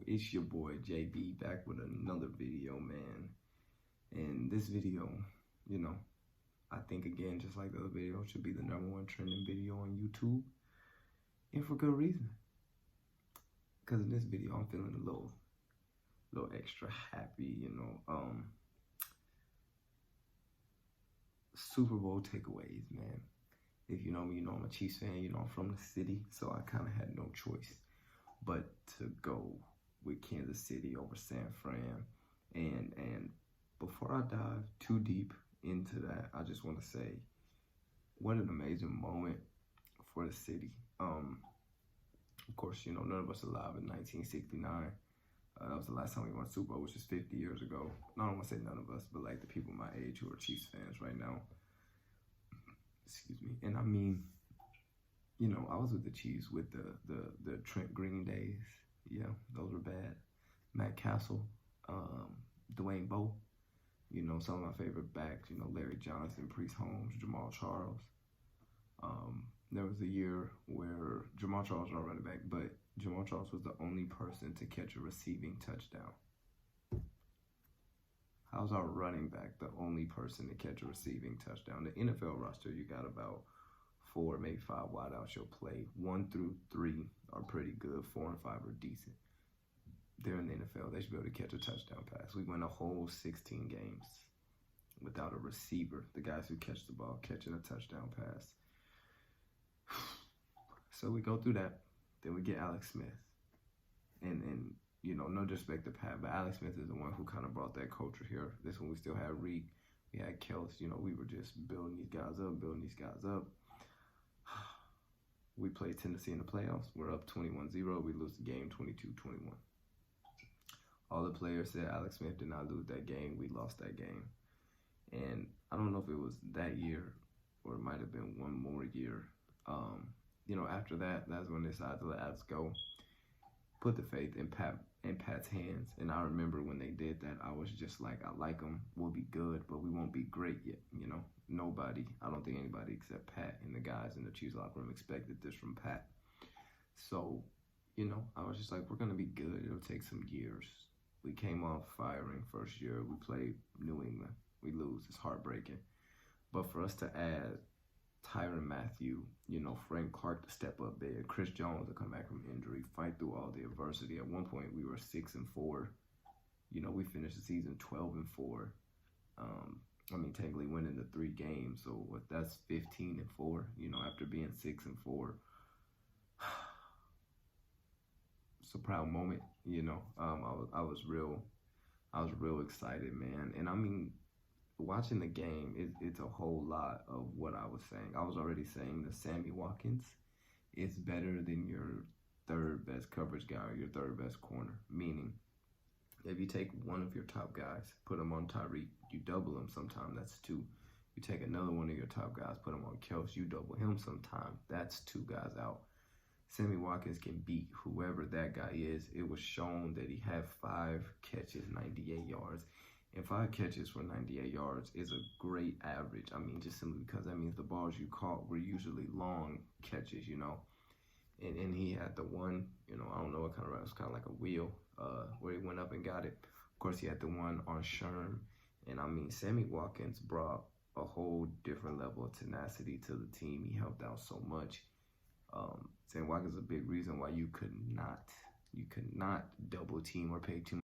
It's your boy JB back with another video, man. And this video, I think again, just like the other video, should be the #1 trending video on YouTube. And for good reason. Because in this video, I'm feeling a little extra happy, Super Bowl takeaways, man. If you know me, you know I'm a Chiefs fan, I'm from the city, so I kind of had no choice but to go with Kansas City over San Fran. And before I dive too deep into that, I just want to say what an amazing moment for the city. Of course, none of us alive in 1969. That was the last time we won Super Bowl, which is 50 years ago. I don't want to say none of us, but like the people my age who are Chiefs fans right now. Excuse me. And I mean, I was with the Chiefs with the Trent Green days. Yeah, those were bad. Matt Castle, Dwayne Bowe, some of my favorite backs, Larry Johnson, Priest Holmes, Jamal Charles. There was a year where Jamal Charles was our running back, but Jamal Charles was the only person to catch a receiving touchdown. How's our running back the only person to catch a receiving touchdown? The NFL roster, you got about 4, maybe 5 wideouts you'll play. 1 through 3 are pretty good. 4 and 5 are decent. They're in the NFL. They should be able to catch a touchdown pass. We went a whole 16 games without a receiver. The guys who catch the ball catching a touchdown pass. So we go through that. Then we get Alex Smith. And no disrespect to Pat, but Alex Smith is the one who kind of brought that culture here. This one we still had Reed. We had Kels. We were just building these guys up. We played Tennessee in the playoffs. We're up 21-0. We lose the game 22-21. All the players said Alex Smith did not lose that game. We lost that game. And I don't know if it was that year or it might have been one more year. After that, that's when they decided to let Alex go. Put the faith in Pat's hands. And I remember when they did that, I was just like, I like them. We'll be good, but we won't be great yet. Nobody, I don't think anybody except Pat and the guys in the Chiefs locker room expected this from Pat. So, I was just like, we're going to be good. It'll take some years. We came off firing first year. We played New England. We lose. It's heartbreaking. But for us to add Tyrann Mathieu, Frank Clark to step up there, Chris Jones to come back from injury, fight through all the adversity. At one point, we were 6-4. We finished the season 12-4. Technically winning the 3 games. So that's 15-4. After being 6-4. It's a proud moment. I was real excited, man. And watching the game, it's a whole lot of what I was saying. I was already saying that Sammy Watkins is better than your 3rd best coverage guy or your 3rd best corner. Meaning, if you take one of your top guys, put him on Tyreek, you double him sometime, that's 2. You take another one of your top guys, put him on Kels, you double him sometime, that's 2 guys out. Sammy Watkins can beat whoever that guy is. It was shown that he had 5 catches, 98 yards. And 5 catches for 98 yards is a great average. Just simply because that means the balls you caught were usually long catches, And he had the one, I don't know what kind of route. It was kind of like a wheel where he went up and got it. Of course, he had the one on Sherm. And Sammy Watkins brought a whole different level of tenacity to the team. He helped out so much. Sammy Watkins is a big reason why you could not double team or pay too much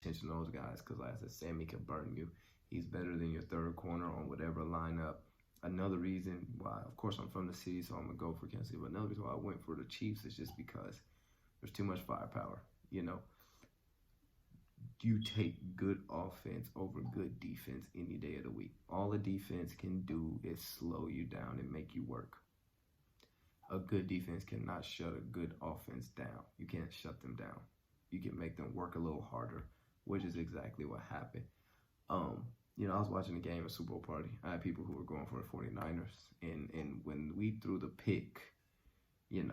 attention to those guys, because like I said, Sammy can burn you. He's better than your 3rd corner on whatever lineup. Another reason why, of course, I'm from the city, so I'm going to go for Kansas City, but another reason why I went for the Chiefs is just because there's too much firepower, You take good offense over good defense any day of the week. All the defense can do is slow you down and make you work. A good defense cannot shut a good offense down. You can't shut them down. You can make them work a little harder, which is exactly what happened. I was watching the game at Super Bowl party. I had people who were going for the 49ers. And when we threw the pick, the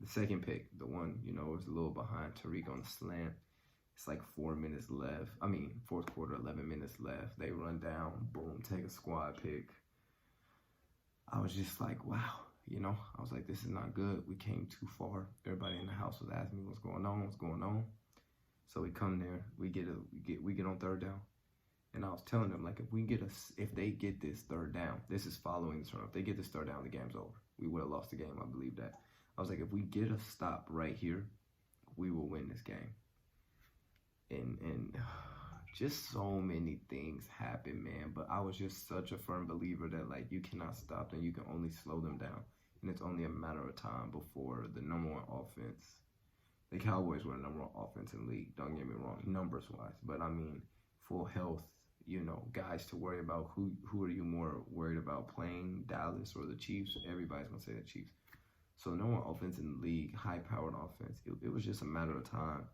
2nd pick, the one, was a little behind Tariq on the slant. It's like 4 minutes left. 4th quarter, 11 minutes left. They run down, boom, take a squad pick. I was just like, wow, you know, I was like, this is not good. We came too far. Everybody in the house was asking me what's going on, what's going on. So we come there, we get on third down. And I was telling them, like, if they get this third down, this is following this run. If they get this third down, the game's over. We would have lost the game, I believe that. I was like, if we get a stop right here, we will win this game. And just so many things happen, man. But I was just such a firm believer that, like, you cannot stop them. You can only slow them down. And it's only a matter of time before the number one offense. The Cowboys were the number one offense in the league. Don't get me wrong, numbers-wise. But, I mean, full health, you know, guys to worry about. Who are you more worried about playing, Dallas or the Chiefs? Everybody's going to say the Chiefs. So no one offense in the league, high-powered offense. It was just a matter of time.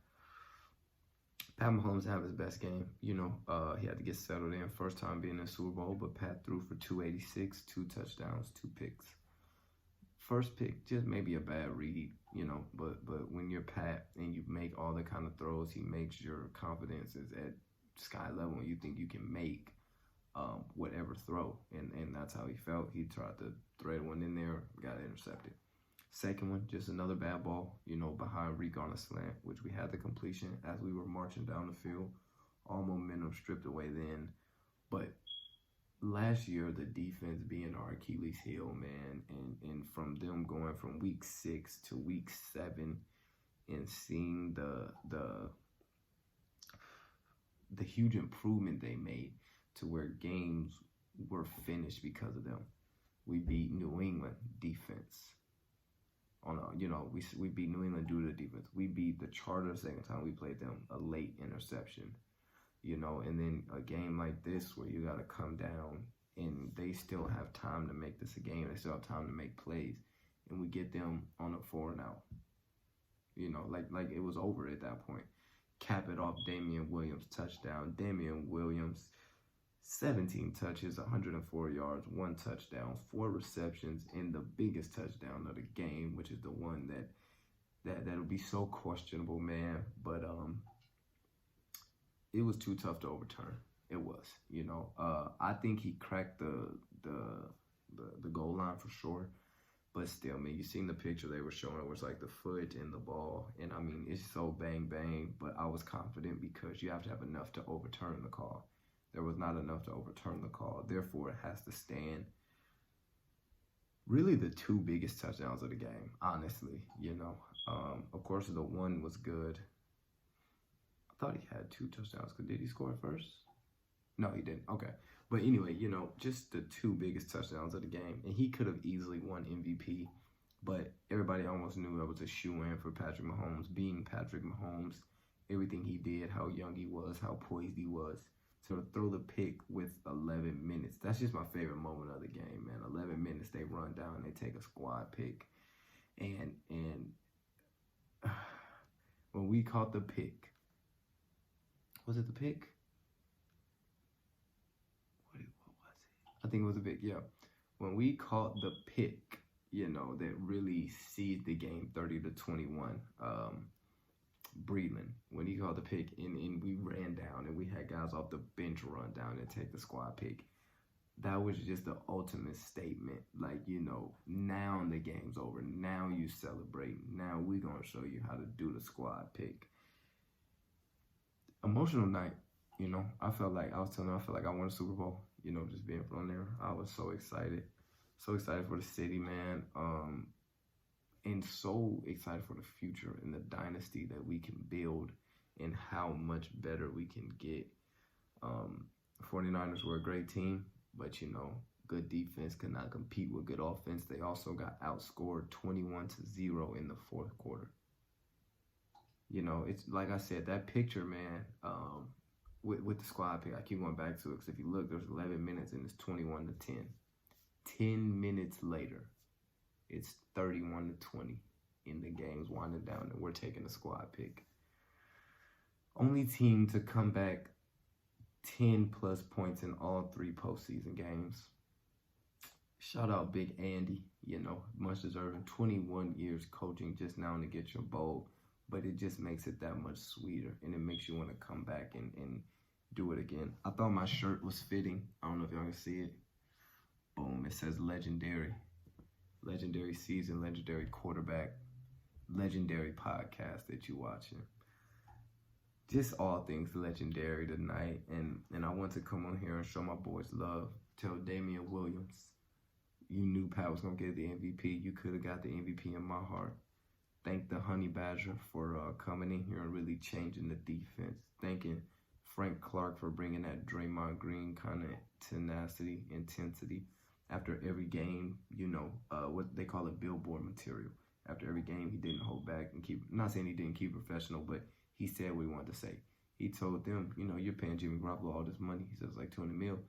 Pat Mahomes had his best game. You know, he had to get settled in. First time being in the Super Bowl, but Pat threw for 286, 2 touchdowns, 2 picks. First pick, just maybe a bad read, you know, but when you're Pat and you make all the kind of throws he makes, your confidence is at sky level and you think you can make whatever throw. And that's how he felt. He tried to thread one in there, got intercepted. Second one, just another bad ball, you know, behind Reek on a slant, which we had the completion as we were marching down the field. All momentum stripped away then. But last year, the defense being our Achilles heel, man, and from them going from week 6 to week 7 and seeing the huge improvement they made to where games were finished because of them. We beat New England defense. We beat New England due to the defense. We beat the Chargers second time we played them, a late interception. You know, and then a game like this where you got to come down and they still have time to make this a game. They still have time to make plays. And we get them on a 4-and-out. You know, like it was over at that point. Cap it off, Damian Williams touchdown. Damian Williams, 17 touches, 104 yards, 1 touchdown, 4 receptions, and the biggest touchdown of the game, which is the one that'll be so questionable, man. But it was too tough to overturn. It was, you know. I think he cracked the goal line for sure. But still, man, you seen the picture they were showing. It was like the foot and the ball. And, I mean, it's so bang, bang. But I was confident because you have to have enough to overturn the call. There was not enough to overturn the call. Therefore, it has to stand. Really the 2 biggest touchdowns of the game, honestly, you know. Of course, the one was good. I thought he had 2 touchdowns. Did he score first? No, he didn't. Okay. But anyway, you know, just the 2 biggest touchdowns of the game. And he could have easily won MVP. But everybody almost knew that was a shoe-in for Patrick Mahomes. Being Patrick Mahomes, everything he did, how young he was, how poised he was. So to throw the pick with 11 minutes, that's just my favorite moment of the game, man. 11 minutes, they run down, they take a squad pick. And when we caught the pick, was it the pick? What was it? I think it was a pick, yeah. When we caught the pick, you know, that really seized the game 30-21, Breedland, when he called the pick and we ran down and we had guys off the bench run down and take the squad pick, that was just the ultimate statement. Like, you know, now the game's over. Now you celebrate. Now we're going to show you how to do the squad pick. Emotional night, you know. I felt like I won a Super Bowl, you know, just being from there. I was so excited. So excited for the city, man. And so excited for the future and the dynasty that we can build and how much better we can get. 49ers were a great team, but, you know, good defense could not compete with good offense. They also got outscored 21-0 in the 4th quarter. You know, it's like I said, that picture, man, with the squad pick, I keep going back to it because if you look, there's 11 minutes and it's 21-10. 10 minutes later, it's 31-20 in the game's winding down, and we're taking the squad pick. Only team to come back 10-plus points in all 3 postseason games. Shout out Big Andy, you know, much deserving. 21 years coaching just now to get your bowl, but it just makes it that much sweeter, and it makes you want to come back and do it again. I thought my shirt was fitting. I don't know if y'all can see it. Boom, it says legendary legendary season, legendary quarterback, legendary podcast that you're watching. Just all things legendary tonight. And I want to come on here and show my boys love. Tell Damian Williams, you knew Pat was going to get the MVP. You could have got the MVP in my heart. Thank the Honey Badger for coming in here and really changing the defense. Thanking Frank Clark for bringing that Draymond Green kind of tenacity, intensity. After every game, you know, what they call it, billboard material. After every game, he didn't hold back and keep, not saying he didn't keep professional, but he said what he wanted to say. He told them, you know, you're paying Jimmy Garoppolo all this money. He says like 200 mil.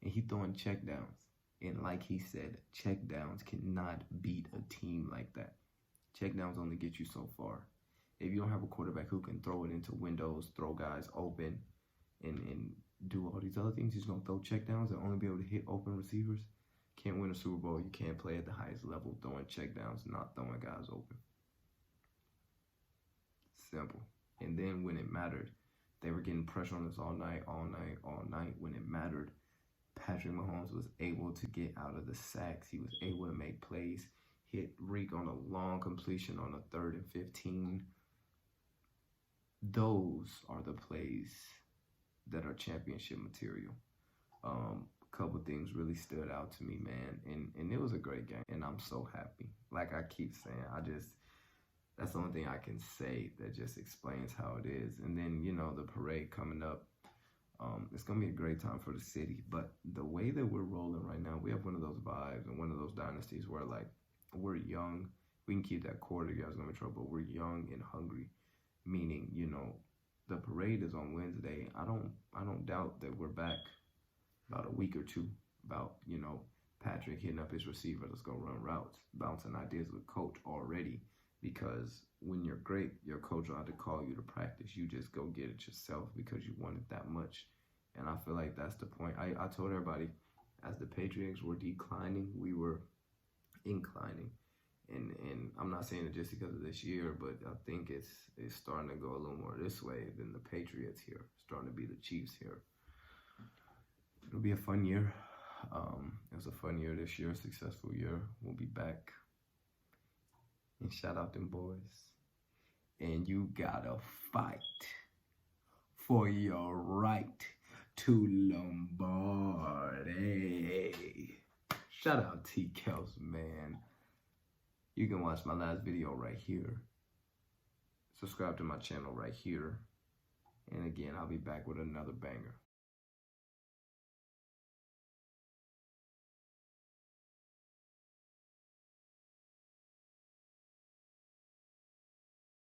And he throwing check downs. And like he said, check downs cannot beat a team like that. Check downs only get you so far. If you don't have a quarterback who can throw it into windows, throw guys open, and do all these other things, he's going to throw check downs and only be able to hit open receivers. Can't win a Super Bowl. You can't play at the highest level throwing check downs, not throwing guys open. Simple. And then when it mattered, they were getting pressure on us all night. When it mattered, Patrick Mahomes was able to get out of the sacks. He was able to make plays. Hit Reek on a long completion on a 3rd and 15. Those are the plays that are championship material. Couple things really stood out to me, man. And it was a great game. And I'm so happy. Like I keep saying, that's the only thing I can say that just explains how it is. And then, you know, the parade coming up. It's going to be a great time for the city. But the way that we're rolling right now, we have one of those vibes and one of those dynasties where, like, we're young. We can keep that core together. It's going to be trouble. But we're young and hungry. Meaning, you know, the parade is on Wednesday. I don't doubt that we're back about a week or two. About, you know, Patrick hitting up his receiver. Let's go run routes. Bouncing ideas with coach already. Because when you're great, your coach will have to call you to practice. You just go get it yourself because you want it that much. And I feel like that's the point. I told everybody, as the Patriots were declining, we were inclining. And I'm not saying it just because of this year, but I think it's starting to go a little more this way than the Patriots here. It's starting to be the Chiefs here. It'll be a fun year. It was a fun year this year, a successful year. We'll be back. And shout out them boys. And you gotta fight for your right to Lombardi. Shout out T. Kels, man. You can watch my last video right here. Subscribe to my channel right here. And again, I'll be back with another banger.